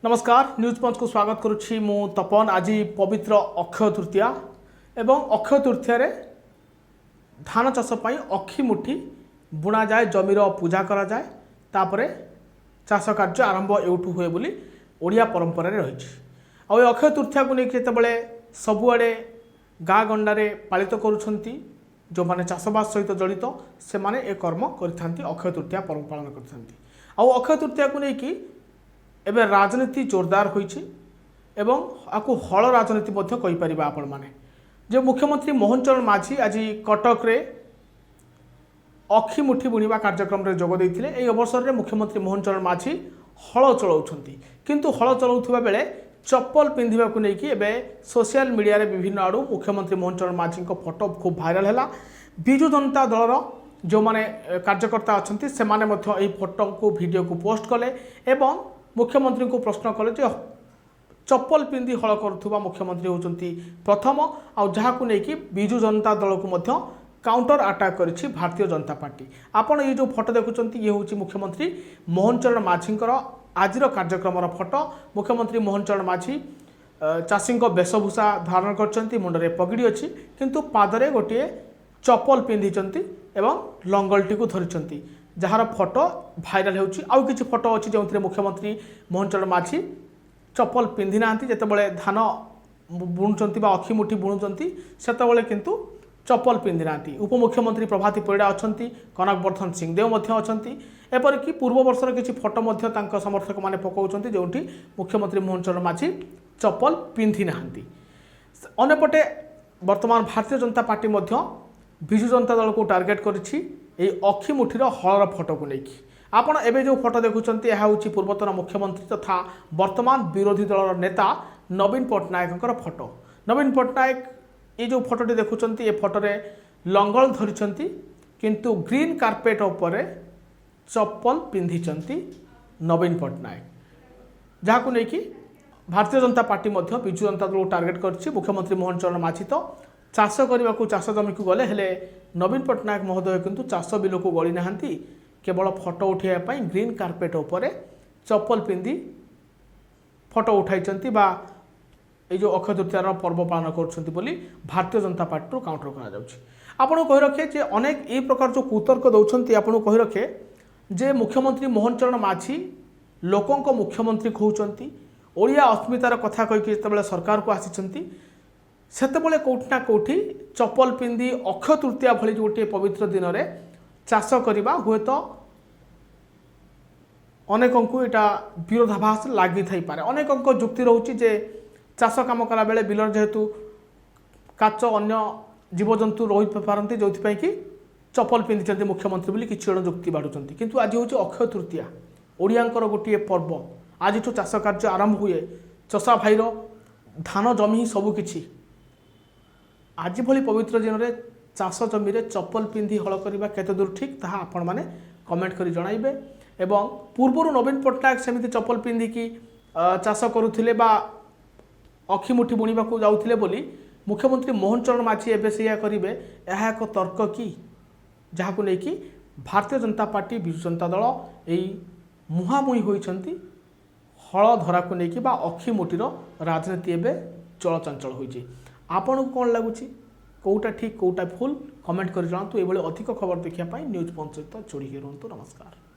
नमस्कार न्यूज पंच को स्वागत करुच्ची मु तपन। आज पवित्र अक्षय तृतीया एवं अक्षय तृतीय धान चाष अक्षी मुठी बुणा जाए जमीर पूजा करा जाए तापरे चाष कार्य आरंभ एवठू हुए बोली ओडिया परंपरा रही। अक्षय तृतीया को लेकिन जितेबाला सबुआड़े गाँ गंडारे पालित करुँच जो मैंने चाषबास सहित जड़ित से माने ए कर्म करते अक्षय तृतीया पर्व पालन करते। अक्षय तृतीया को लेकिन एवं राजनीति जोरदार होइछि एवं आपको हल राजनीति कहीपर आपण मैंने जो मुख्यमंत्री मोहन चरण माझी आज कटक रे अक्षी मुठी बुणवा कार्यक्रम रे जोग देइथिले। एई अवसर रे मुख्यमंत्री मोहन चरण माझी हल चलाउछंती किंतु हल चलाउथुबा बेले चप्पल पिंधिबा को लेकिन एबे सोशल मीडिया रे विभिन्न आड़ू मुख्यमंत्री मोहन चरण माझी को फोटो खूब भाइराल हैला। बिजु जनता दलर जो माने कार्यकर्ता अछंती से माने मध्य एई फोटो को वीडियो को पोस्ट कले एवं मुख्यमंत्री को प्रश्न कले जे चप्पल पिंधि हल करुवा मुख्यमंत्री होती प्रथम आउ लेकिन बिजु जनता दल को मध्य counter attack करिछि Bharatiya Janata party. आपण ये जो फोटो देखुंत ये हूँ मुख्यमंत्री मोहन चरण माझी आजिर कार्यक्रम फोटो। मुख्यमंत्री मोहन चरण माझी चाषी वेशभूषा धारण कर मुंडे पगड़ी अच्छी किंतु पादरे गोटे चप्पल पिंधि एवं लंगलटी को धरी जार फोटो भाइराल होउछि। आउ किछि फोटो अच्छी जो मुख्यमंत्री मोहन चरण माझी चप्पल पिंधि नांती जेतेबेले धान बुणुचंती बा अक्षी मुठी बुणुचंती सेतेबेले किंतु चप्पल पिंधि नांती। उपमुख्यमंत्री प्रभाती परिड़ा अछंती, कनकवर्धन सिंहदेव मध्य अछंती। एपरिक पूर्व वर्षर किछि फोटो मध्य तांको समर्थक माने पकाउचंती जोंठी मुख्यमंत्री मोहन चरण माझी चप्पल पिंधि नांती। अन्यपटे वर्तमान भारतीय जनता पार्टी मध्य बिजु जनता दल को टार्गेट करिछि ये अक्षी मुठीर हलर फोटो को लेकिन। आपण एबे जो फोटो देखुंत यह हूँ पूर्वतन मुख्यमंत्री तथा वर्तमान विरोधी दलर नेता नवीन पट्टनायक फोटो। नवीन पट्टनायक ये जो फोटोटी देखुंत ये फोटोरे लंगल धरी किंतु ग्रीन कार्पेट उपरे चप्पल पिंधिचंती नवीन पट्टनायक, जहां लेकिन भारतीय जनता पार्टी मध्य बिजु जनता दल को टार्गेट कर मुख्यमंत्री मोहन चरण माझी तो चाष करने को चाष जमी को गले हेले नवीन पट्टनायक महोदय किंतु चाष बिल को गली नाहांती केवल फोटो उठाइबा ग्रीन कार्पेट उपरे चप्पल पिंधि फोटो उठाई बा ये जो अक्षय तृतीयार पर्व पालन कर भारतीय जनता पार्टी काउंटर करा कही रखे जे अनेक ये प्रकार जो कुतर्क दौरान आपको कही रखे जे मुख्यमंत्री मोहन चरण माझी लोकों मुख्यमंत्री कहते ओडिया अस्मितार कथा कहीकि जितेबाला सरकार को आसी सेतेबेले कोठी ना कोठी चप्पल पिंधि अक्षय तृतीया भली गोटे पवित्र दिन में चाष करवा हुए तो अनेकों को यहाँ विरोधाभास लगी थी पारे। अनेकों जुक्ति रोचे जे चाष कम कला बेले बिलर जेहेतु काच अन्य जीवजंतु रही पारती जो कि चप्पल पिंधि मुख्यमंत्री बोली किसी जन जुक्ति बाढ़ुंट किंतु आज हूँ अक्षय तृतीया ओडियांकर गोटे पर्व। आज चाष कार्य आरंभ हुए चषा भाईर धान जमी सबुकिछि आज भली पवित्र दिन में चाष जमी चप्पल पिंधि हल करवा केते दूर ठीक ताहा आपण माने कमेंट करी जणाइबे। एवं पूर्वर नवीन पट्टनायक सेमिति चप्पल पिंधिकी चाष करुथिले बा अक्षी मुठी बुणीबा को जाउथिले बोली मुख्यमंत्री मोहन चरण माझी एबे सेया करिवे यह एक तर्क कि जहां लेकिन भारतीय जनता पार्टी बिजु जनता दल यही मुहांमुही होइछंती हल धरा को लेकिन बा अक्षी मुठीर राजनीति एबे चलचंचल होइछि। आपन को कौन लगुच कौटा ठीक कौटा भूल कमेंट कर जनातु। ये अधिक खबर देखा न्यूज पंच सहित जोड़ी रुहतु। नमस्कार।